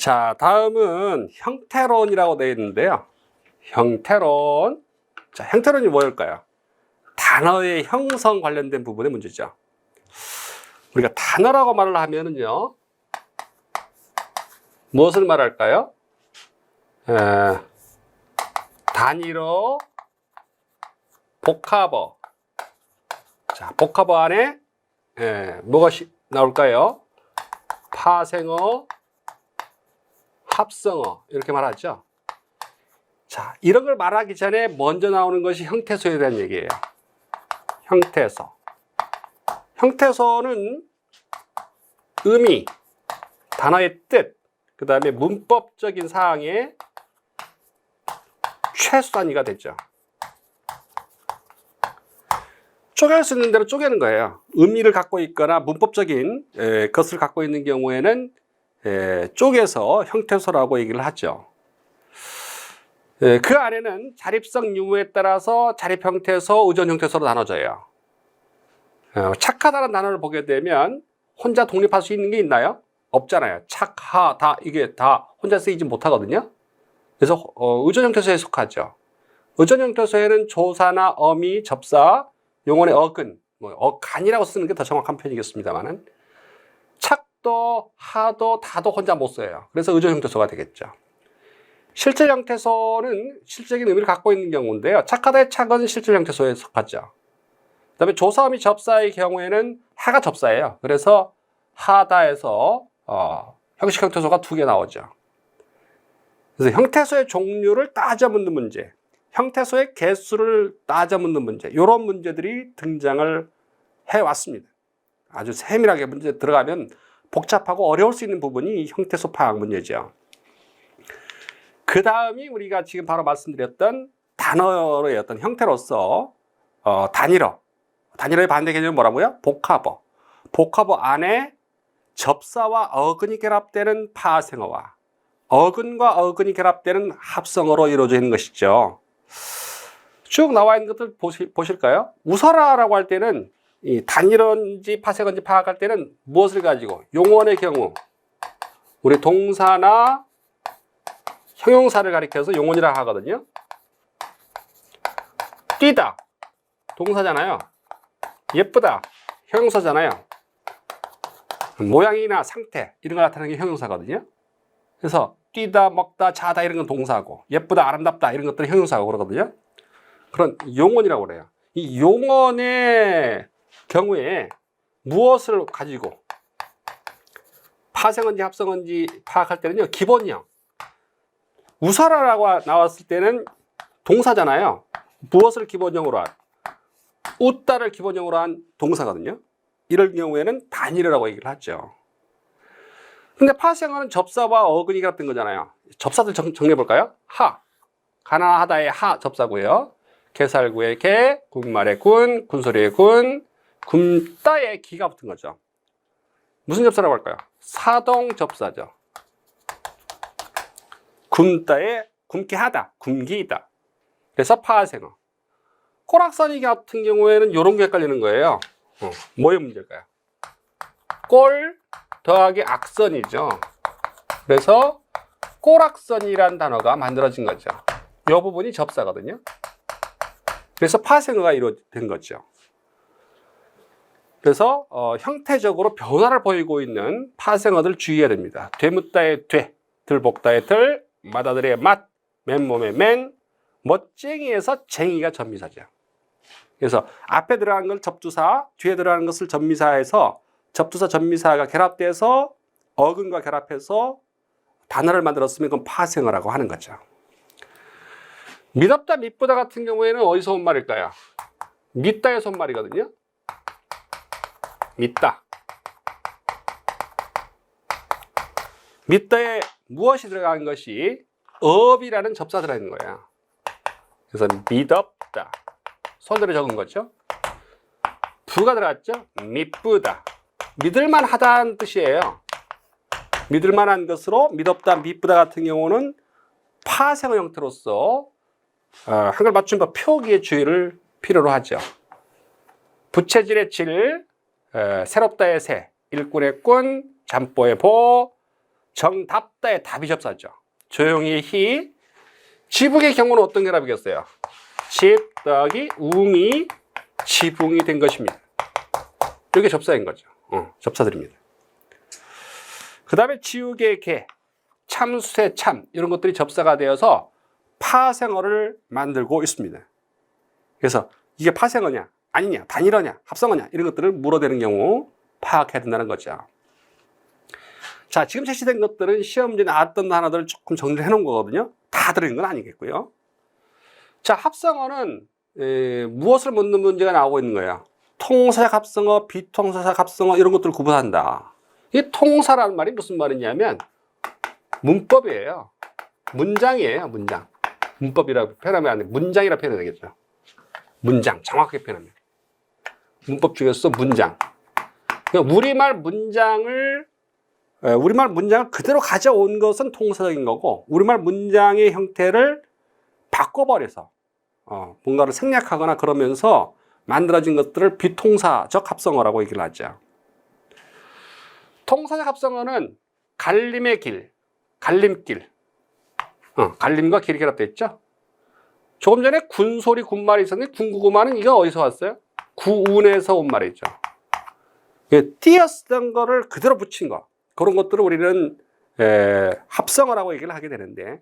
자, 다음은 형태론이라고 되어 있는데요. 형태론. 자, 형태론이 뭘까요? 단어의 형성 관련된 부분의 문제죠. 우리가 단어라고 말을 하면은요, 무엇을 말할까요? 단위로, 복합어. 자, 복합어 안에 뭐가 나올까요? 파생어, 합성어, 이렇게 말하죠. 자, 이런 걸 말하기 전에 먼저 나오는 것이 형태소에 대한 얘기예요. 형태소. 형태소는 의미, 단어의 뜻, 그 다음에 문법적인 사항의 최소 단위가 되죠. 쪼갤 수 있는 대로 쪼개는 거예요. 의미를 갖고 있거나 문법적인 것을 갖고 있는 경우에는 쪼개서 형태소라고 얘기를 하죠. 그 안에는 자립성 유무에 따라서 자립형태소, 의존형태소로 나눠져요. 착하다는 단어를 보게 되면 혼자 독립할 수 있는 게 있나요? 없잖아요. 착하다, 이게 다 혼자 쓰이지 못하거든요. 그래서 의존형태소에 속하죠. 의존형태소에는 조사나 어미, 접사, 용언의 어근, 어간이라고 쓰는 게 더 정확한 표현이겠습니다만은, 착도, 하도, 다도 혼자 못 써요. 그래서 의존형태소가 되겠죠. 실질형태소는 실질적인 의미를 갖고 있는 경우인데요. 착하다의 착은 실질형태소에 속하죠. 그 다음에 조사, 어미, 접사의 경우에는 하가 접사예요. 그래서 하다에서 형식형태소가 2개 나오죠. 그래서 형태소의 종류를 따져 묻는 문제, 형태소의 개수를 따져 묻는 문제, 이런 문제들이 등장을 해왔습니다. 아주 세밀하게 문제 들어가면 복잡하고 어려울 수 있는 부분이 형태소 파악 문제죠. 그 다음이 우리가 지금 바로 말씀드렸던 단어의 어떤 형태로서 단일어. 단일어의 반대 개념은 뭐라고요? 복합어. 복합어 안에 접사와 어근이 결합되는 파생어와 어근과 어근이 결합되는 합성어로 이루어져 있는 것이죠. 쭉 나와 있는 것들 보실까요? 웃어라라고 할 때는 이 단일어인지 파생어인지 파악할 때는 무엇을 가지고, 용언의 경우 우리 동사나 형용사를 가리켜서 용언이라고 하거든요. 뛰다 동사잖아요. 예쁘다 형용사잖아요. 모양이나 상태 이런 걸 나타내는 게 형용사거든요. 그래서 뛰다, 먹다, 자다 이런 건 동사고, 예쁘다, 아름답다 이런 것들은 형용사고 그러거든요. 그런 용언이라고 그래요. 이 용언의 경우에 무엇을 가지고 파생어인지 합성어인지 파악할 때는요, 기본형. 웃어라라고 나왔을 때는 동사잖아요. 무엇을 기본형으로 한? 웃다를 기본형으로 한 동사거든요. 이럴 경우에는 단일어라고 얘기를 하죠. 근데 파생어는 접사와 어근이 결합된 거잖아요. 접사들 정리해 볼까요? 하, 가난하다의 하 접사고요. 개살구의 개, 군말의 군, 군소리의 군, 굶다의 기가 붙은 거죠. 무슨 접사라고 할까요? 사동 접사죠. 굶다의 굶게 하다, 굶기다. 그래서 파생어. 꼬락서니 같은 경우에는 이런 게 헷갈리는 거예요. 뭐의 문제일까요? 꼴 더하기 악선이죠. 그래서 꼬락선이라는 단어가 만들어진 거죠. 이 부분이 접사거든요. 그래서 파생어가 이루어진 거죠. 그래서 형태적으로 변화를 보이고 있는 파생어들 주의해야 됩니다. 되묻다의 되, 들볶다의 들, 마다들의 맛, 맨몸의 맨, 멋쟁이에서 쟁이가 전미사죠. 그래서 앞에 들어간 걸 접두사, 뒤에 들어가는 것을 전미사해서 접두사, 전미사가 결합돼서 어근과 결합해서 단어를 만들었으면 그건 파생어라고 하는 거죠. 믿었다, 믿보다 같은 경우에는 어디서 온 말일까요? 믿다에서 온 말이거든요. 믿다. 믿다에 무엇이 들어간 것이 업이라는 접사 들어있는 거예요. 그래서 믿었다. 손으로 적은 거죠. 부가 들어갔죠. 믿부다. 믿을만 하다는 뜻이에요. 믿을만한 것으로 믿었다, 믿부다 같은 경우는 파생어 형태로서 한글 맞춤법 표기의 주의를 필요로 하죠. 부채질의 질, 새롭다의 새, 일꾼의 꾼, 잠보의 보, 정답다의 답이 접사죠. 조용히 히. 지붕의 경우는 어떤 결합이겠어요? 집 더하기 웅이 지붕이 된 것입니다. 이게 접사인 거죠. 접사들입니다. 그 다음에 지우개 개, 참수의 참 이런 것들이 접사가 되어서 파생어를 만들고 있습니다. 그래서 이게 파생어냐 아니냐 단일어냐 합성어냐 이런 것들을 물어대는 경우 파악해야 된다는 거죠. 자, 지금 제시된 것들은 시험 문제 나왔던 단어들을 조금 정리해 놓은 거거든요. 다 들어있는 건 아니겠고요. 자, 합성어는 무엇을 묻는 문제가 나오고 있는 거예요? 통사적 합성어, 비통사적 합성어 이런 것들을 구분한다. 이 통사라는 말이 무슨 말이냐면 문법이에요. 문장이에요. 문장. 문법이라고 표현하면 안 돼. 문장이라고 표현해야 되겠죠. 문장. 정확하게 표현하면. 문법 중에서 문장. 그러니까 우리말 문장을 그대로 가져온 것은 통사적인 거고 우리말 문장의 형태를 바꿔버려서 뭔가를 생략하거나 그러면서 만들어진 것들을 비통사적 합성어라고 얘기를 하죠. 통사적 합성어는 갈림의 길, 갈림길, 갈림과 길이 결합되어 있죠. 조금 전에 군소리 군말이 있었는데 군구구마는 이거 어디서 왔어요? 구운에서 온 말이죠. 띄어쓰던 거를 그대로 붙인 거. 그런 것들을 우리는 합성어라고 얘기를 하게 되는데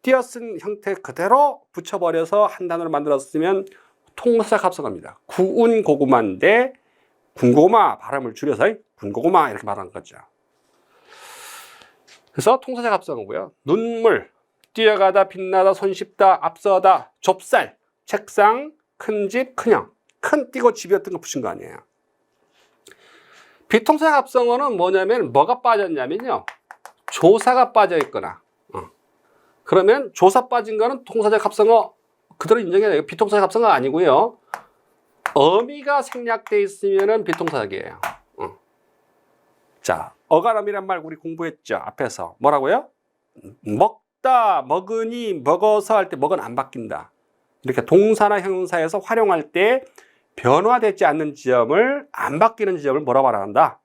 띄어쓴 형태 그대로 붙여버려서 한 단어를 만들었으면 통사적 합성어입니다. 구운 고구마인데 군고구마 발음을 줄여서 군고구마 이렇게 말하는 거죠. 그래서 통사적 합성어고요. 눈물, 뛰어가다, 빛나다, 손쉽다, 앞서다, 좁쌀, 책상, 큰 집, 큰형. 큰 띄고 집이었던 거 붙인 거 아니에요. 비통사적 합성어는 뭐냐면 뭐가 빠졌냐면요. 조사가 빠져 있거나 그러면 조사 빠진 거는 통사적 합성어 그대로 인정해야 돼요. 비통사적 합성어가 아니고요. 어미가 생략되어 있으면 비통사적이에요. 자, 어간어미란 말 우리 공부했죠. 앞에서 뭐라고요? 먹다, 먹으니, 먹어서 할 때 먹은 안 바뀐다. 이렇게 동사나 형용사에서 활용할 때 변화되지 않는 지점을 안 바뀌는 지점을 뭐라고 말한다?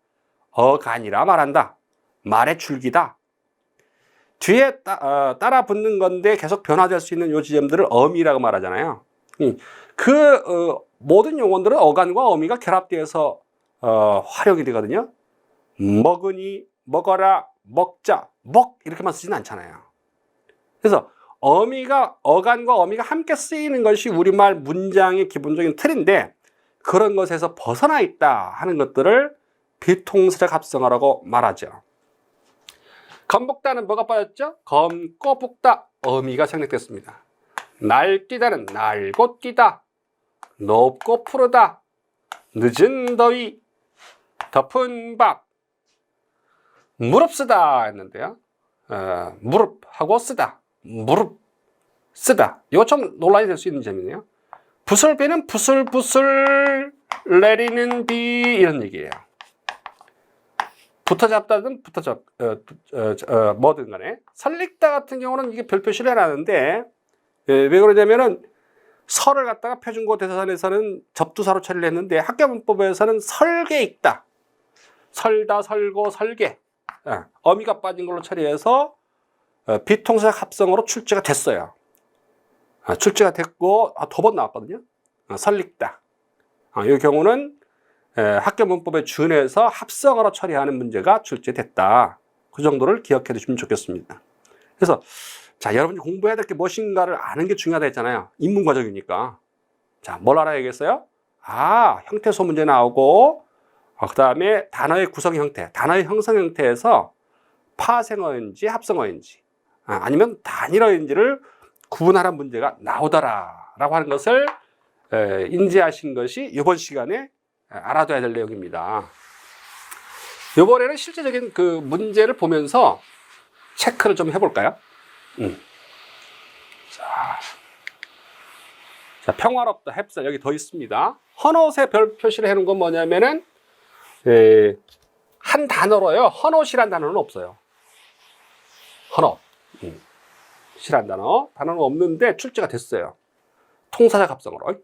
어간이라 말한다. 말의 줄기다. 뒤에 따라 붙는 건데 계속 변화될 수 있는 요 지점들을 어미라고 말하잖아요. 모든 용어들은 어간과 어미가 결합되어서 활용이 되거든요. 먹으니, 먹어라, 먹자, 먹 이렇게만 쓰지는 않잖아요. 그래서 어간과 어미가 함께 쓰이는 것이 우리말 문장의 기본적인 틀인데 그런 것에서 벗어나 있다 하는 것들을 비통사적 합성어라고 말하죠. 겁먹다는 뭐가 빠졌죠? 검고 붓다 어미가 생략됐습니다. 날뛰다는 날고 뛰다, 높고 푸르다, 늦은 더위, 덮은 밥, 무릎 쓰다 했는데요. 무릎하고 쓰다, 무릎 쓰다. 이거 좀 논란이 될 수 있는 점이네요. 부슬비는 부슬부슬 내리는 비 이런 얘기예요. 붙어잡다든 뭐든 간에 설릭다 같은 경우는 이게 별 표시를 해놨는데 왜 그러냐면은 설을 갖다가 표준국어 대사전에서는 접두사로 처리를 했는데 학교문법에서는 설계 읽다, 설다, 설고, 설계 어미가 빠진 걸로 처리해서 비통사적 합성어로 출제가 됐어요. 출제가 됐고 두 번 나왔거든요. 설릭다. 이 경우는 학교 문법에 준해서 합성어로 처리하는 문제가 출제됐다. 그 정도를 기억해 두시면 좋겠습니다. 그래서 자, 여러분이 공부해야 될 게 무엇인가를 아는 게 중요하다 했잖아요. 인문 과정이니까. 자, 뭘 알아야겠어요? 형태소 문제 나오고 그 다음에 단어의 구성 형태, 단어의 형성 형태에서 파생어인지 합성어인지 아니면 단일어인지를 구분하라는 문제가 나오더라라고 하는 것을 인지하신 것이 이번 시간에 알아둬야 될 내용입니다. 이번에는 실제적인 그 문제를 보면서 체크를 좀 해볼까요? 자, 평화롭다, 햅쌀 여기 더 있습니다. 헌옷에 별 표시를 해놓은 건 뭐냐면은 한 단어로요. 헌옷이란 단어는 없어요. 헌옷. 이란 단어는 없는데 출제가 됐어요. 통사적 합성어로.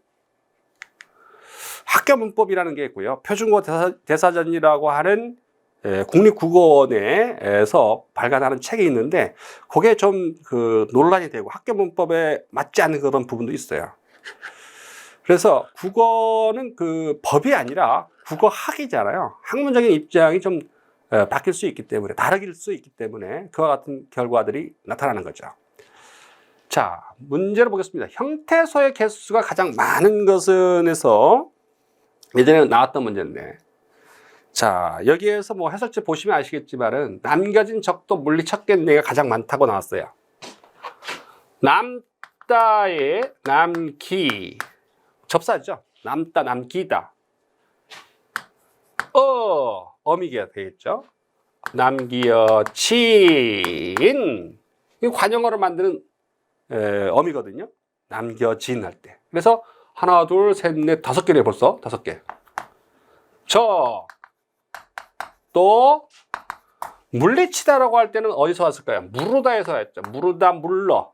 학교 문법이라는 게 있고요. 표준국어 대사전이라고 하는 국립국어원에서 발간하는 책이 있는데 그게 좀 그 논란이 되고 학교 문법에 맞지 않는 그런 부분도 있어요. 그래서 국어는 그 법이 아니라 국어학이잖아요. 학문적인 입장이 좀 바뀔 수 있기 때문에, 다르길 수 있기 때문에 그와 같은 결과들이 나타나는 거죠. 자, 문제를 보겠습니다. 형태소의 개수가 가장 많은 것은 해서 예전에 나왔던 문제인데, 자, 여기에서 뭐 해설지 보시면 아시겠지만은 남겨진 적도 물리 첫 개가 가장 많다고 나왔어요. 남다의 남기, 접사죠. 남다, 남기다. 어미가 되겠죠. 남기어진, 이 관용어를 만드는 어미거든요. 남겨진 할 때. 그래서 하나, 둘, 셋, 넷, 5개네 벌써. 5개. 또 물리치다라고 할 때는 어디서 왔을까요? 무르다에서 왔죠. 무르다, 물러,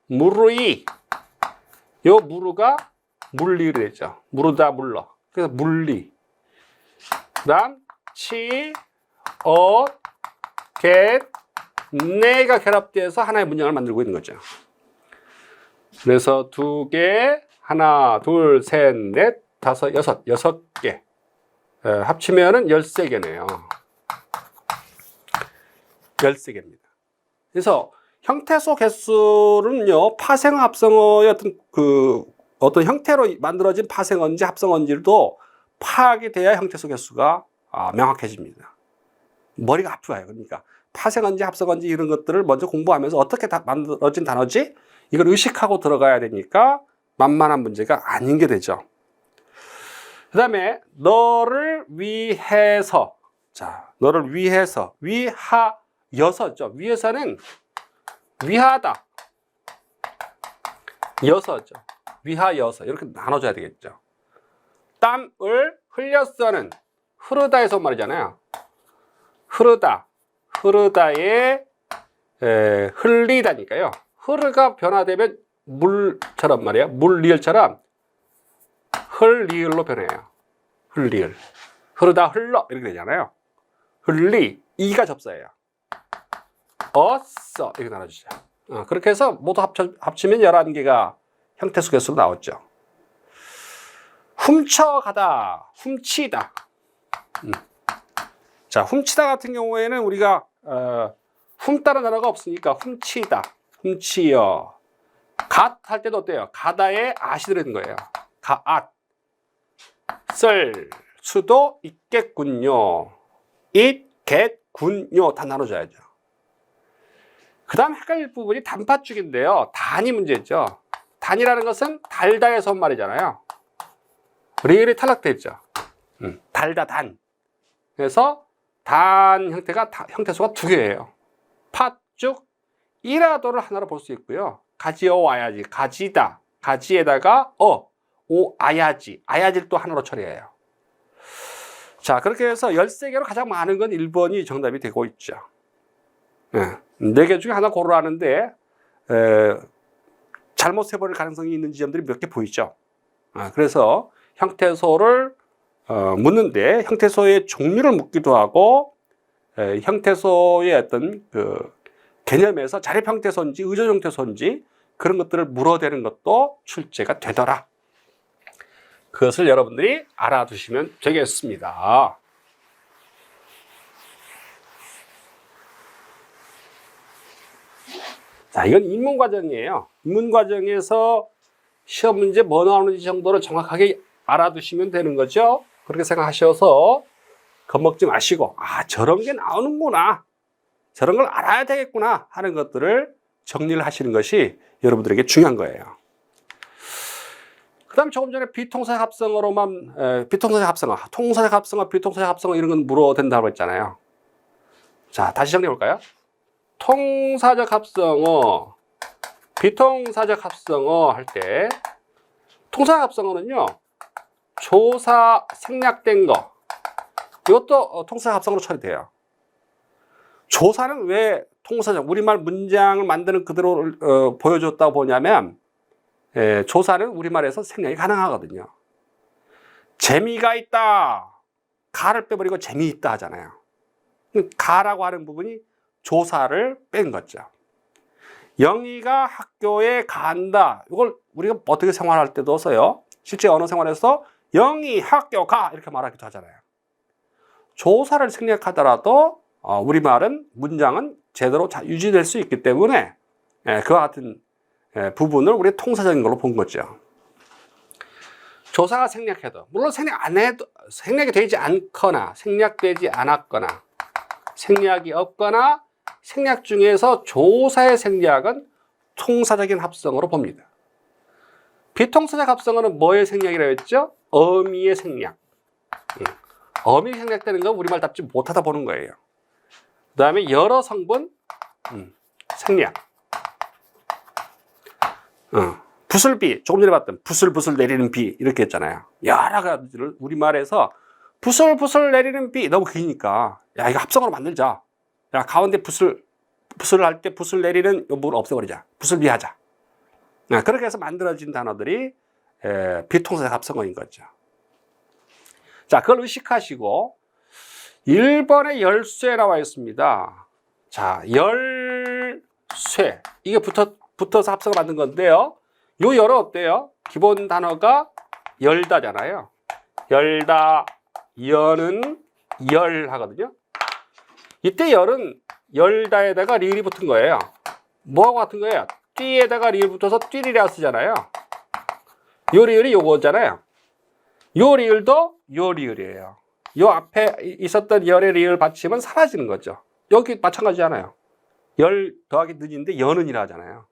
무르이. 요 무르가 물리를 했죠. 무르다, 물러. 그래서 물리. 그다음 치, 겟, 네가 결합돼서 하나의 문장을 만들고 있는 거죠. 그래서 2개, 하나, 둘, 셋, 넷, 5, 6개. 합치면은 13개네요. 13개입니다. 그래서 형태소 개수는요, 파생어, 합성어의 어떤 형태로 만들어진 파생어인지 합성어인지도 파악이 돼야 형태소 개수가 명확해집니다. 머리가 아프아요. 그러니까 파생어인지 합성어인지 이런 것들을 먼저 공부하면서 어떻게 만들어진 단어지? 이걸 의식하고 들어가야 되니까 만만한 문제가 아닌 게 되죠. 그 다음에 너를 위해서. 자, 너를 위해서. 위하여서죠. 위해서는 위하다. 여서죠. 위하여서. 이렇게 나눠줘야 되겠죠. 땀을 흘렸어는 흐르다에서 말이잖아요. 흐르다에 흘리다니까요. 흐르가 변화되면 물처럼 말이에요. 물리을처럼 흘리을로 변해요. 흘리을. 흐르다, 흘러. 이렇게 되잖아요. 흘리. 이가 접사예요. 어써. 이렇게 나눠주죠. 그렇게 해서 모두 합치면 11개가 형태소 개수로 나왔죠. 훔쳐가다. 훔치다. 자, 훔치다 같은 경우에는 우리가 훔다는 단어가 없으니까 훔치다. 훔치여. 갓 할 때도 어때요? 가다에 at이 들어있는 거예요. 가앗. 쓸 수도 있겠군요. 있겠군요. 다 나눠줘야죠. 그 다음 헷갈릴 부분이 단팥죽인데요. 단이 문제죠. 단이라는 것은 달다에서 온 말이잖아요. 리을이 탈락되어 있죠. 달다, 단. 그래서 단 형태소가 2개예요. 팥죽, 이라도를 하나로 볼 수 있고요. 가지어 와야지. 가지다. 가지에다가 오아야지. 아야지를 또 하나로 처리해요. 자, 그렇게 해서 13개로 가장 많은 건 1번이 정답이 되고 있죠. 4개 중에 하나 고르라는데 잘못 해버릴 가능성이 있는 지점들이 몇 개 보이죠. 그래서 형태소를 묻는데 형태소의 종류를 묻기도 하고 형태소의 어떤 그 개념에서 자립 형태소인지 의존 형태소인지 그런 것들을 물어대는 것도 출제가 되더라. 그것을 여러분들이 알아두시면 되겠습니다. 자, 이건 입문과정이에요. 입문과정에서 시험 문제 뭐 나오는지 정도를 정확하게 알아두시면 되는 거죠. 그렇게 생각하셔서 겁먹지 마시고 저런 게 나오는구나, 저런 걸 알아야 되겠구나 하는 것들을 정리를 하시는 것이 여러분들에게 중요한 거예요. 그 다음에 조금 전에 비통사적 합성어로만 비통사적 합성어, 통사적 합성어, 비통사적 합성어 이런 건 물어댄다고 했잖아요. 자, 다시 정리해 볼까요? 통사적 합성어, 비통사적 합성어 할 때 통사적 합성어는요, 조사 생략된 거, 이것도 통사적 합성어로 처리돼요. 조사는 왜 통사적, 우리말 문장을 만드는 그대로 보여줬다고 보냐면 조사는 우리말에서 생략이 가능하거든요. 재미가 있다, 가를 빼버리고 재미있다 하잖아요. 가라고 하는 부분이 조사를 뺀 거죠. 영희가 학교에 간다. 이걸 우리가 어떻게 생활할 때도 써요. 실제 언어 생활에서 영희 학교 가 이렇게 말하기도 하잖아요. 조사를 생략하더라도 우리말은 문장은 제대로 유지될 수 있기 때문에 그와 같은 부분을 우리 통사적인 걸로 본 거죠. 조사가 생략해도, 물론 생략 안 해도, 생략이 되지 않거나 생략되지 않았거나 생략이 없거나 생략 중에서 조사의 생략은 통사적인 합성어로 봅니다. 비통사적 합성어는 뭐의 생략이라고 했죠? 어미의 생략. 어미 생략되는 건 우리말답지 못하다 보는 거예요. 그 다음에 여러 성분 생략. 부슬비, 조금 전에 봤던 부슬부슬 내리는 비 이렇게 했잖아요. 여러 가지를 우리말에서 부슬부슬 내리는 비 너무 기니까 야 이거 합성어로 만들자. 야 가운데 부슬 할 때 부슬 내리는 이 부분 없애버리자. 부슬비 하자. 그렇게 해서 만들어진 단어들이 비통사적 합성어인 거죠. 자, 그걸 의식하시고 1번에 열쇠 나와 있습니다. 자, 열쇠. 이게 붙어서 합성을 만든 건데요. 요 열은 어때요? 기본 단어가 열다잖아요. 열다, 여는 열 하거든요. 이때 열은 열다에다가 리을이 붙은 거예요. 뭐하고 같은 거예요? 띠에다가 리을 붙어서 띠리라 쓰잖아요. 요 리을이 요거잖아요. 요 리을도 요 리을이에요. 요 앞에 있었던 열의 리을 받침은 사라지는 거죠. 여기 마찬가지잖아요. 열 더하기 는인데 여는이라 하잖아요.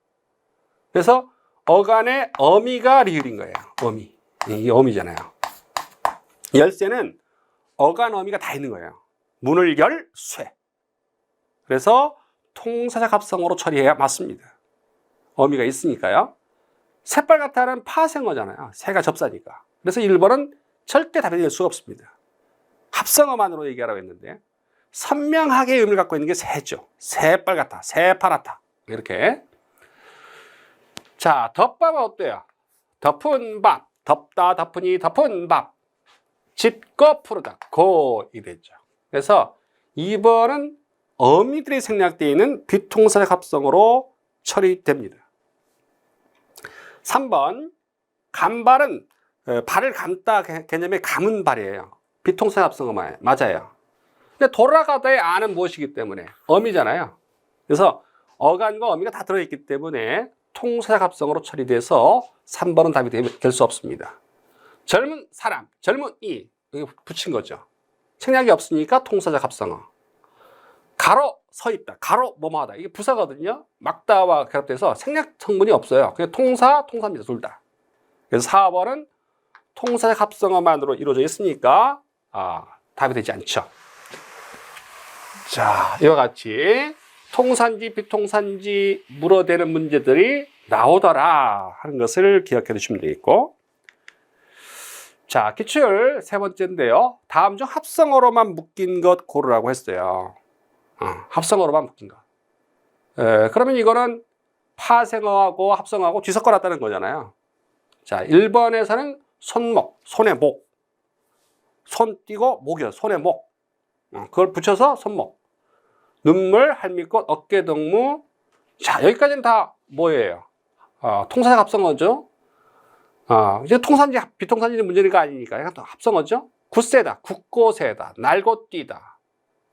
그래서 어간의 어미가 리을인 거예요. 어미. 이게 어미잖아요. 열쇠는 어간 어미가 다 있는 거예요. 문을 열, 쇠. 그래서 통사적 합성어로 처리해야 맞습니다. 어미가 있으니까요. 새빨갛다는 파생어잖아요. 새가 접사니까. 그래서 1번은 절대 답이 될 수가 없습니다. 합성어만으로 얘기하라고 했는데 선명하게 의미를 갖고 있는 게 새죠. 새빨갛다, 새파랗다. 이렇게. 자, 덮밥은 어때요? 덮은 밥, 덮다, 덮으니, 덮은 밥. 짙고 푸르다, 고 이랬죠. 그래서 2번은 어미들이 생략되어 있는 비통사적 합성어로 처리됩니다. 3번 감발은 발을 감다 개념의 감은 발이에요. 비통사적 합성어 맞아요. 근데 돌아가다의 아는 무엇이기 때문에 어미잖아요. 그래서 어간과 어미가 다 들어있기 때문에 통사적 합성어로 처리돼서 3번은 답이 될 수 없습니다. 젊은 사람, 젊은 이 여기 붙인 거죠. 생략이 없으니까 통사적 합성어. 가로 서 있다, 가로 뭐뭐하다. 이게 부사거든요. 막다와 결합돼서 생략 성분이 없어요. 그냥 통사입니다. 둘 다. 그래서 4번은 통사적 합성어만으로 이루어져 있으니까 답이 되지 않죠. 자, 이와 같이 통산지, 비통산지 물어대는 문제들이 나오더라 하는 것을 기억해 두시면 되겠고, 자, 기출 세 번째인데요. 다음 중 합성어로만 묶인 것 고르라고 했어요. 합성어로만 묶인 것. 그러면 이거는 파생어하고 합성어하고 뒤섞어놨다는 거잖아요. 자, 1번에서는 손목, 손의 목. 손 띄고 목이요. 손의 목. 그걸 붙여서 손목. 눈물, 할미꽃, 어깨동무. 자, 여기까지는 다 뭐예요? 통사적 합성어죠. 이제 통산지, 비통산지 문제가 아니니까 이건 또 합성어죠. 굳세다, 굳고 세다, 날고 뛰다.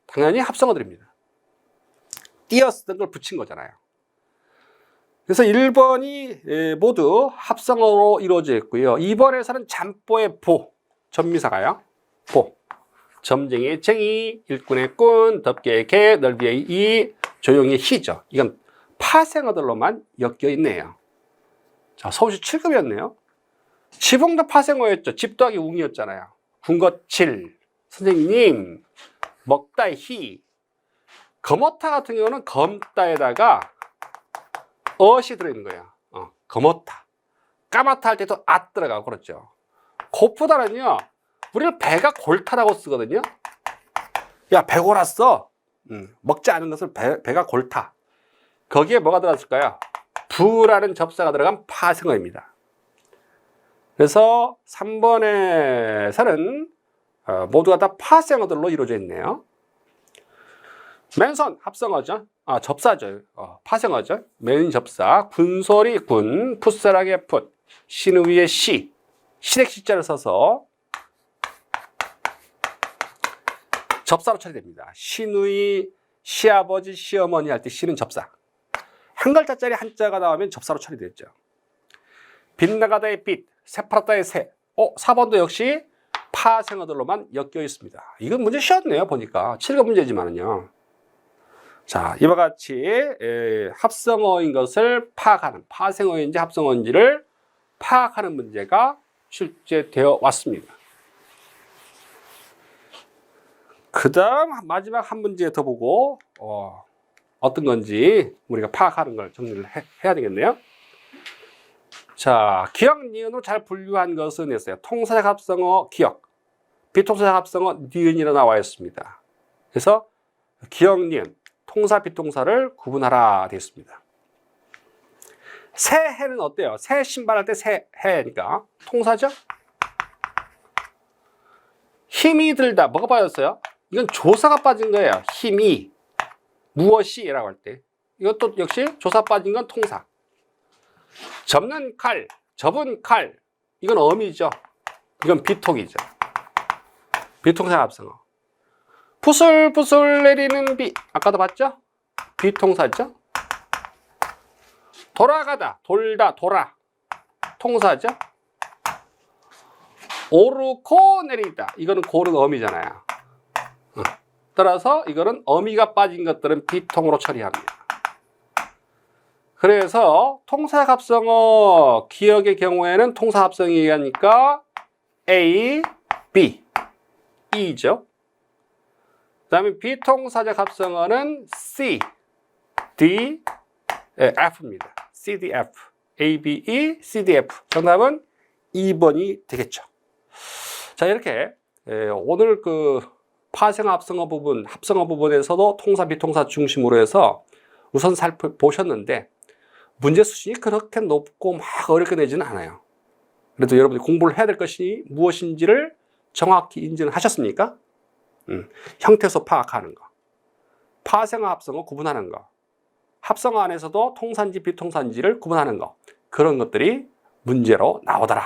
당연히 합성어들입니다. 띄어쓰던 걸 붙인 거잖아요. 그래서 1번이 모두 합성어로 이루어져 있고요. 2번에서는 잠보의 보, 전미사가요. 보, 점쟁이의 쟁이, 일꾼의 꾼, 덮개의 개, 넓이의 이, 조용히의 희죠. 이건 파생어들로만 엮여 있네요. 자, 서울시 7급이었네요. 지붕도 파생어였죠. 집 더하기 웅이었잖아요. 군것질, 선생님, 먹다의 희. 거머타 같은 경우는 검다에다가 어시 들어있는 거예요. 거머타. 까마타 할 때도 앗 들어가고 그렇죠. 고프다는요, 우리는 배가 골타라고 쓰거든요. 야, 배 골았어. 먹지 않은 것을 배가 골타. 거기에 뭐가 들어갔을까요? 부라는 접사가 들어간 파생어입니다. 그래서 3번에서는 모두가 다 파생어들로 이루어져 있네요. 맨선 합성어죠. 접사죠. 파생어죠. 맨 접사. 군소리 군, 풋살하게 풋, 신우이의 시, 시댁 시자를 써서 접사로 처리됩니다. 신우이, 시아버지, 시어머니 할 때 시는 접사. 한 글자짜리 한자가 나오면 접사로 처리됐죠. 빗나가다의 빛, 새파랗다의 새. 4번도 역시 파생어들로만 엮여 있습니다. 이건 문제 쉬웠네요. 보니까 7급 문제지만은요. 자, 이와 같이 합성어인 것을 파악하는, 파생어인지 합성어인지를 파악하는 문제가 실제 되어 왔습니다. 그 다음 마지막 한 문제 더 보고 어떤 건지 우리가 파악하는 걸 정리를 해야 되겠네요. 자, 기역, 니은으로 잘 분류한 것은 있어요. 통사적 합성어 기역, 비통사적 합성어 니은이라 나와 있습니다. 그래서 기역, 니은, 통사, 비통사를 구분하라 되어 있습니다. 새해는 어때요? 새 신발할 때 새해니까 통사죠? 힘이 들다, 뭐가 빠졌어요? 이건 조사가 빠진 거예요. 힘이, 무엇이라고 할 때. 이것도 역시 조사 빠진 건 통사. 접는 칼, 접은 칼, 이건 어미죠. 이건 비통이죠. 비통사 합성어. 푸슬푸슬 내리는 비, 아까도 봤죠? 비통사죠. 돌아가다, 돌다, 돌아, 통사죠. 오르고 내리다, 이거는 고른 어미잖아요. 따라서 이거는 어미가 빠진 것들은 비통으로 처리합니다. 그래서 통사 합성어 기역의 경우에는 통사 합성이 하니까 A, B, E죠. 그 다음에 비통사적 합성어는 C, D, F입니다. C, D, F. A, B, E, C, D, F. 정답은 2번이 되겠죠. 자, 이렇게 오늘 그 파생어 합성어 부분, 합성어 부분에서도 통사, 비통사 중심으로 해서 우선 살펴보셨는데 문제 수준이 그렇게 높고 막 어렵게 내지는 않아요. 그래도 여러분이 공부를 해야 될 것이 무엇인지를 정확히 인지를 하셨습니까? 형태소 파악하는 거, 파생어 합성어 구분하는 거, 합성어 안에서도 통사인지 비통사인지를 구분하는 거, 그런 것들이 문제로 나오더라.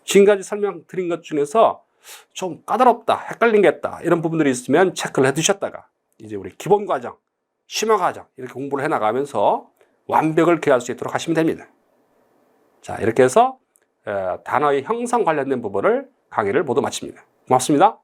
지금까지 설명드린 것 중에서 좀 까다롭다, 헷갈린 게 있다, 이런 부분들이 있으면 체크를 해 두셨다가 이제 우리 기본 과정, 심화 과정 이렇게 공부를 해 나가면서 완벽을 기할 수 있도록 하시면 됩니다. 자, 이렇게 해서 단어의 형성 관련된 부분을 강의를 모두 마칩니다. 고맙습니다.